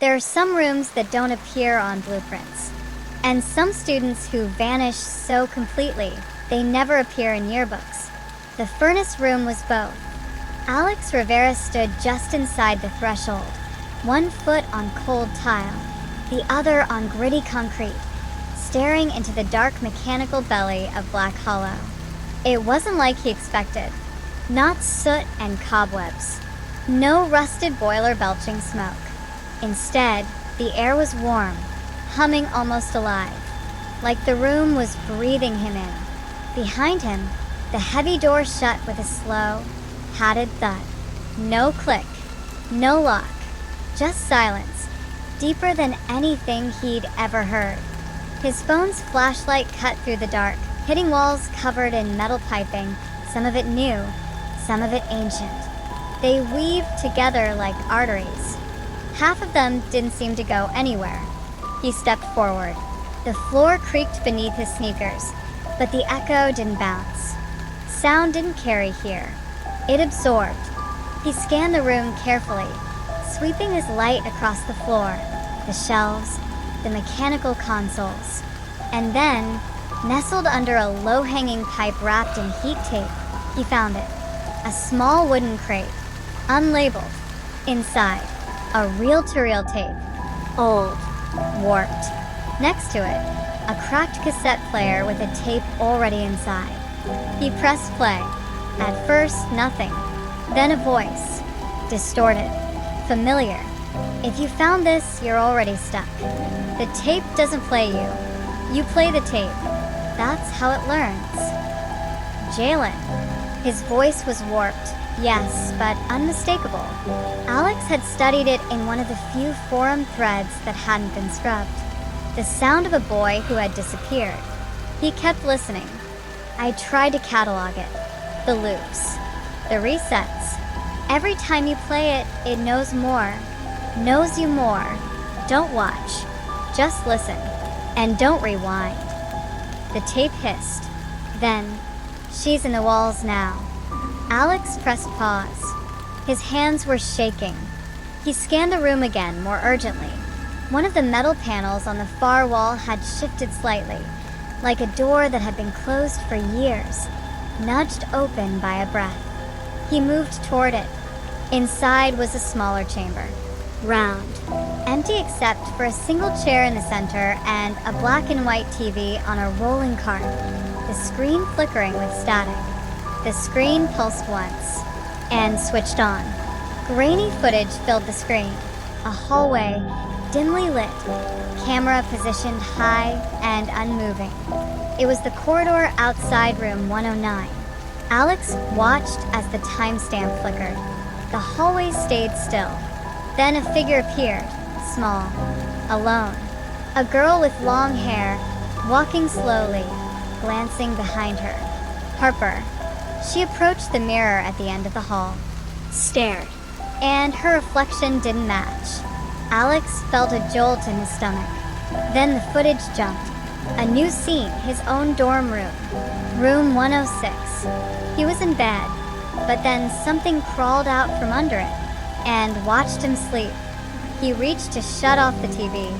There are some rooms that don't appear on blueprints, and some students who vanish so completely they never appear in yearbooks. The furnace room was both. Alex Rivera stood just inside the threshold, one foot on cold tile, the other on gritty concrete, staring into the dark mechanical belly of Black Hollow. It wasn't like he expected. Not soot and cobwebs. No rusted boiler belching smoke. Instead, the air was warm, humming almost alive, like the room was breathing him in. Behind him, the heavy door shut with a slow, padded thud. No click, no lock, just silence, deeper than anything he'd ever heard. His phone's flashlight cut through the dark, hitting walls covered in metal piping, some of it new, some of it ancient. They weaved together like arteries. Half of them didn't seem to go anywhere. He stepped forward. The floor creaked beneath his sneakers, but the echo didn't bounce. Sound didn't carry here. It absorbed. He scanned the room carefully, sweeping his light across the floor, the shelves, the mechanical consoles. And then, nestled under a low-hanging pipe wrapped in heat tape, he found it. A small wooden crate, unlabeled. Inside, a reel-to-reel tape. Old, warped. Next to it, a cracked cassette player with a tape already inside. He pressed play. At first, nothing. Then a voice. Distorted. Familiar. If you found this, you're already stuck. The tape doesn't play you. You play the tape. That's how it learns. Jalen. His voice was warped, yes, but unmistakable. Alex had studied it in one of the few forum threads that hadn't been scrubbed. The sound of a boy who had disappeared. He kept listening. I tried to catalog it. The loops. The resets. Every time you play it, it knows more. Knows you more. Don't watch. Just listen. And don't rewind. The tape hissed. Then, she's in the walls now. Alex pressed pause. His hands were shaking. He scanned the room again, more urgently. One of the metal panels on the far wall had shifted slightly, like a door that had been closed for years, nudged open by a breath. He moved toward it. Inside was a smaller chamber. Round. Empty except for a single chair in the center and a black and white TV on a rolling cart, the screen flickering with static. The screen pulsed once and switched on. Grainy footage filled the screen. A hallway, dimly lit, camera positioned high and unmoving. It was the corridor outside room 109. Alex watched as the timestamp flickered. The hallway stayed still. Then a figure appeared, small, alone. A girl with long hair, walking slowly, glancing behind her. Harper. She approached the mirror at the end of the hall, stared, and her reflection didn't match. Alex felt a jolt in his stomach. Then the footage jumped. A new scene, his own dorm room. Room 106. He was in bed, but then something crawled out from under it and watched him sleep. He reached to shut off the TV,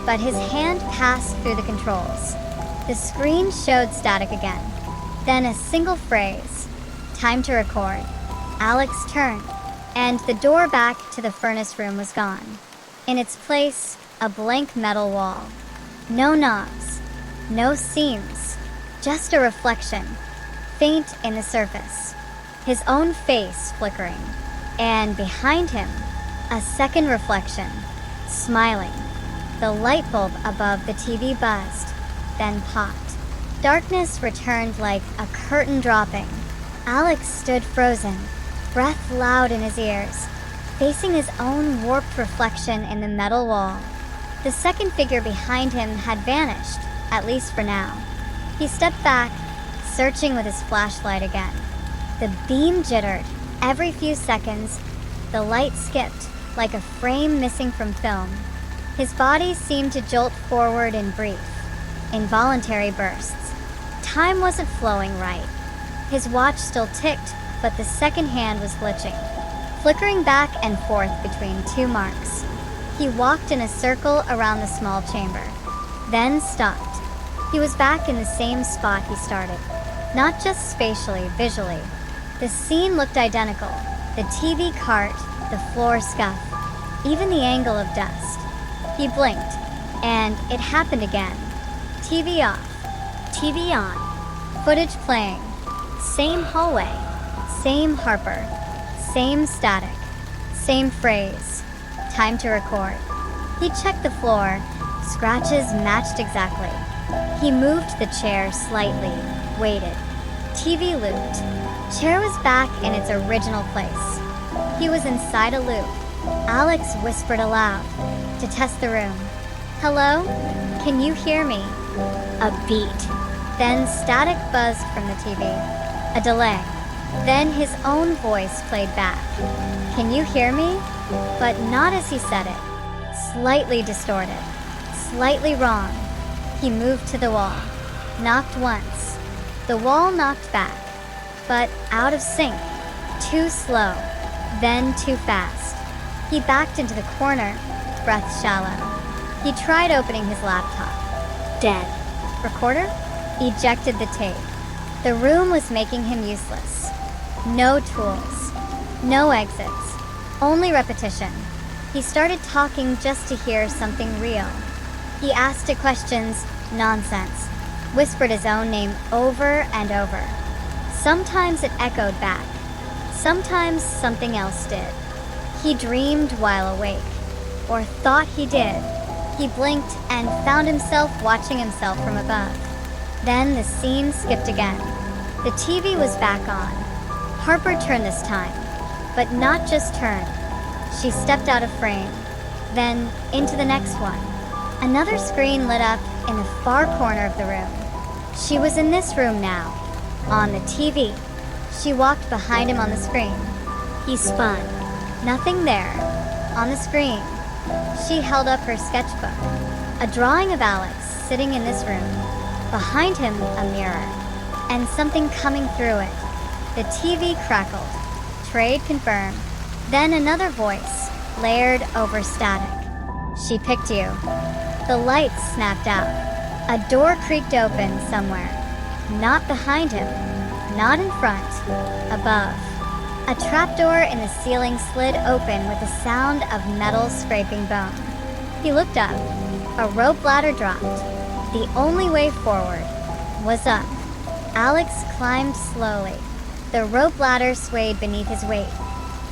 but his hand passed through the controls. The screen showed static again. Then a single phrase. Time to record. Alex turned, and the door back to the furnace room was gone. In its place, a blank metal wall. No knobs, no seams, just a reflection, faint in the surface. His own face flickering, and behind him, a second reflection, smiling. The light bulb above the TV buzzed, then popped. Darkness returned like a curtain dropping. Alex stood frozen, breath loud in his ears, facing his own warped reflection in the metal wall. The second figure behind him had vanished, at least for now. He stepped back, searching with his flashlight again. The beam jittered. Every few seconds, the light skipped, like a frame missing from film. His body seemed to jolt forward in brief, involuntary bursts. Time wasn't flowing right. His watch still ticked, but the second hand was glitching, flickering back and forth between two marks. He walked in a circle around the small chamber, then stopped. He was back in the same spot he started. Not just spatially, visually. The scene looked identical. The TV cart, the floor scuff, even the angle of dust. He blinked, and it happened again. TV off, TV on, footage playing. Same hallway, same Harper, same static, same phrase. Time to record. He checked the floor. Scratches matched exactly. He moved the chair slightly, waited. TV looped. Chair was back in its original place. He was inside a loop. Alex whispered aloud to test the room. Hello? Can you hear me? A beat. Then static buzzed from the TV. A delay. Then his own voice played back. Can you hear me? But not as he said it. Slightly distorted. Slightly wrong. He moved to the wall. Knocked once. The wall knocked back. But out of sync. Too slow. Then too fast. He backed into the corner, breath shallow. He tried opening his laptop. Dead. Recorder? Ejected the tape. The room was making him useless. No tools. No exits. Only repetition. He started talking just to hear something real. He asked it questions, nonsense. Whispered his own name over and over. Sometimes it echoed back. Sometimes something else did. He dreamed while awake. Or thought he did. He blinked and found himself watching himself from above. Then the scene skipped again. The TV was back on. Harper turned this time. But not just turned. She stepped out of frame. Then into the next one. Another screen lit up in the far corner of the room. She was in this room now. On the TV. She walked behind him on the screen. He spun. Nothing there. On the screen. She held up her sketchbook. A drawing of Alex sitting in this room. Behind him, a mirror. And something coming through it. The TV crackled. Trade confirmed. Then another voice, layered over static. She picked you. The lights snapped out. A door creaked open somewhere. Not behind him. Not in front. Above. A trapdoor in the ceiling slid open with a sound of metal scraping bone. He looked up. A rope ladder dropped. The only way forward was up. Alex climbed slowly. The rope ladder swayed beneath his weight,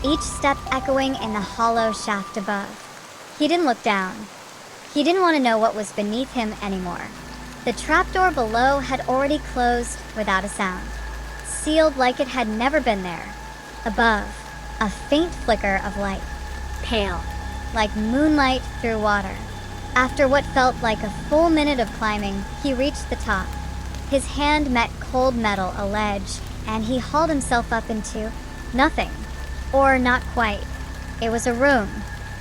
each step echoing in the hollow shaft above. He didn't look down. He didn't want to know what was beneath him anymore. The trapdoor below had already closed without a sound, sealed like it had never been there. Above, a faint flicker of light, pale, like moonlight through water. After what felt like a full minute of climbing, he reached the top. His hand met cold metal, a ledge, and he hauled himself up into nothing. Or not quite. It was a room,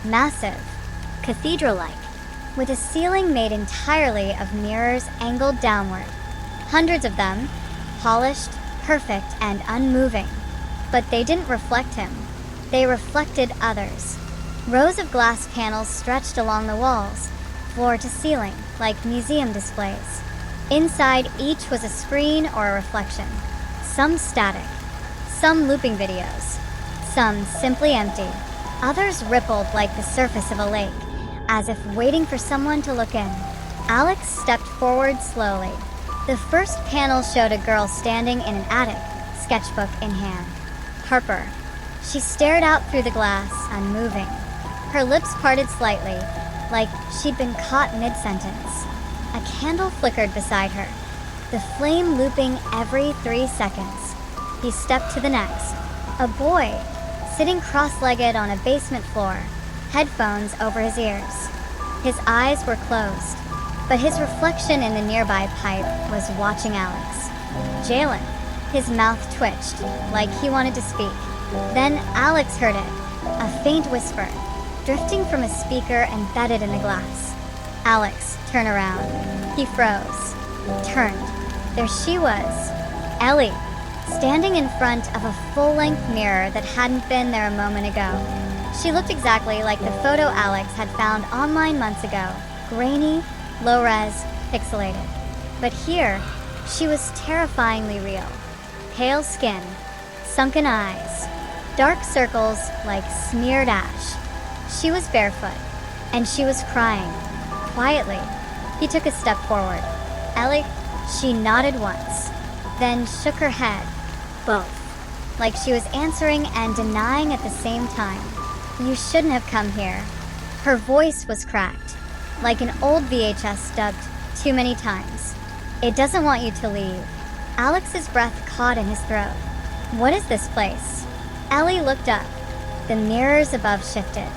massive, cathedral-like, with a ceiling made entirely of mirrors angled downward. Hundreds of them, polished, perfect, and unmoving. But they didn't reflect him. They reflected others. Rows of glass panels stretched along the walls, floor to ceiling, like museum displays. Inside each was a screen or a reflection. Some static, some looping videos, some simply empty. Others rippled like the surface of a lake, as if waiting for someone to look in. Alex stepped forward slowly. The first panel showed a girl standing in an attic, sketchbook in hand. Harper. She stared out through the glass, unmoving. Her lips parted slightly, like she'd been caught mid-sentence. A candle flickered beside her, the flame looping every 3 seconds. He stepped to the next. A boy, sitting cross-legged on a basement floor, headphones over his ears. His eyes were closed, but his reflection in the nearby pipe was watching Alex. Jalen. His mouth twitched, like he wanted to speak. Then Alex heard it, a faint whisper, drifting from a speaker embedded in the glass. Alex, turn around. He froze. Turned. There she was, Ellie, standing in front of a full-length mirror that hadn't been there a moment ago. She looked exactly like the photo Alex had found online months ago, grainy, low-res, pixelated. But here, she was terrifyingly real. Pale skin, sunken eyes, dark circles like smeared ash. She was barefoot, and she was crying, quietly. He took a step forward. Ellie, she nodded once, then shook her head, both, like she was answering and denying at the same time. You shouldn't have come here. Her voice was cracked, like an old VHS dubbed too many times. It doesn't want you to leave. Alex's breath caught in his throat. What is this place? Ellie looked up. The mirrors above shifted.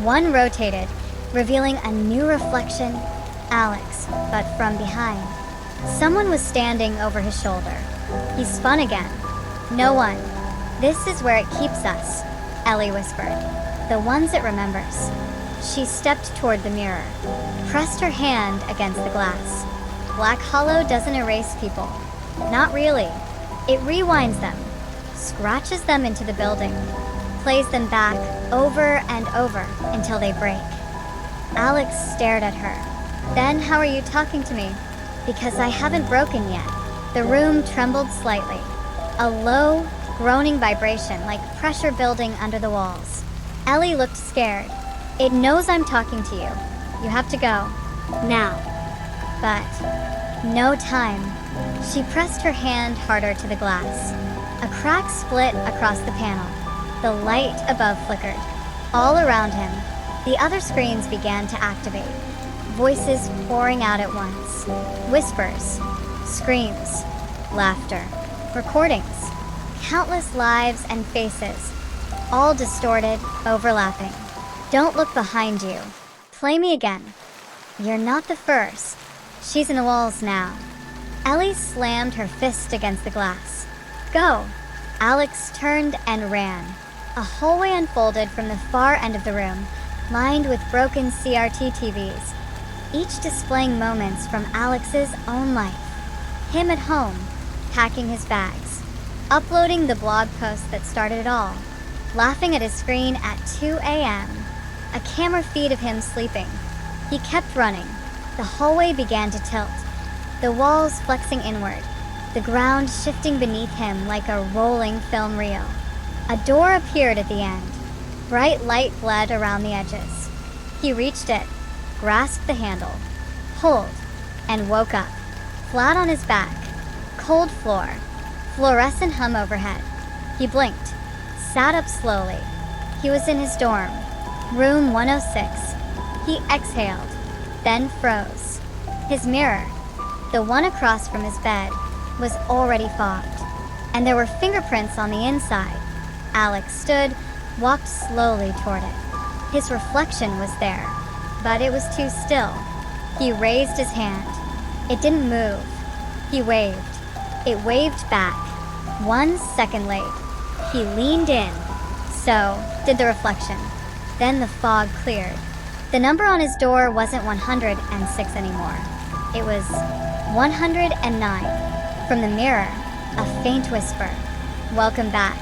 One rotated, revealing a new reflection, Alex, but from behind. Someone was standing over his shoulder. He spun again. No one. This is where it keeps us, Ellie whispered. The ones it remembers. She stepped toward the mirror, pressed her hand against the glass. Black Hollow doesn't erase people. Not really. It rewinds them, scratches them into the building, plays them back over and over until they break. Alex stared at her. Then how are you talking to me? Because I haven't broken yet. The room trembled slightly. A low, groaning vibration like pressure building under the walls. Ellie looked scared. It knows I'm talking to you. You have to go. Now. But no time. She pressed her hand harder to the glass. A crack split across the panel. The light above flickered. All around him, the other screens began to activate. Voices pouring out at once. Whispers, screams, laughter, recordings, countless lives and faces, all distorted, overlapping. Don't look behind you. Play me again. You're not the first. She's in the walls now. Ellie slammed her fist against the glass. Go! Alex turned and ran. A hallway unfolded from the far end of the room, lined with broken CRT TVs, each displaying moments from Alex's own life. Him at home, packing his bags, uploading the blog post that started it all, laughing at his screen at 2 a.m., a camera feed of him sleeping. He kept running. The hallway began to tilt, the walls flexing inward, the ground shifting beneath him like a rolling film reel. A door appeared at the end. Bright light bled around the edges. He reached it, grasped the handle, pulled, and woke up, flat on his back, cold floor, fluorescent hum overhead. He blinked, sat up slowly. He was in his dorm, room 106. He exhaled, then froze. His mirror, the one across from his bed, was already fogged, and there were fingerprints on the inside. Alex stood, walked slowly toward it. His reflection was there, but it was too still. He raised his hand. It didn't move. He waved. It waved back. 1 second late. He leaned in. So did the reflection. Then the fog cleared. The number on his door wasn't 106 anymore. It was 109. From the mirror, a faint whisper. Welcome back.